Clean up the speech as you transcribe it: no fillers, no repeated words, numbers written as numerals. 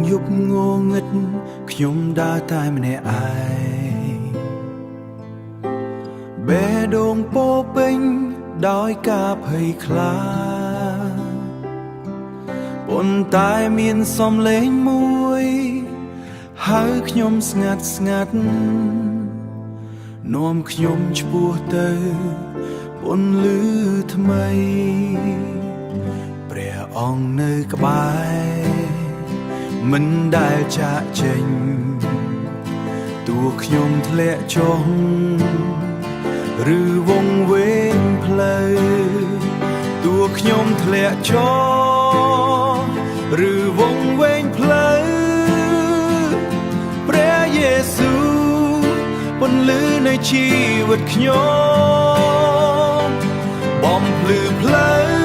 យប់ងងឹតខ្ញុំដើរតែម្នាក់ឯងបេះដូងពោពេញដោយការភ័យខ្លាចប៉ុន្តែមានសំឡេងមួយហៅខ្ញុំស្ងាត់ស្ងាត់នាំខ្ញុំឆ្ពោះទៅពន្លឺថ្មីព្រះអង្គនៅក្បែរមិនដែលចាកចេញតួខ្ញុំធ្លាក់ចុះឬវង្វេងផ្លូវតួខ្ញុំធ្លាក់ចុះឬវង្វេងផ្លូវព្រះយេស៊ូវពន្លឺនៃជីវិតខ្ញុំបំភ្លឺផ្លូវ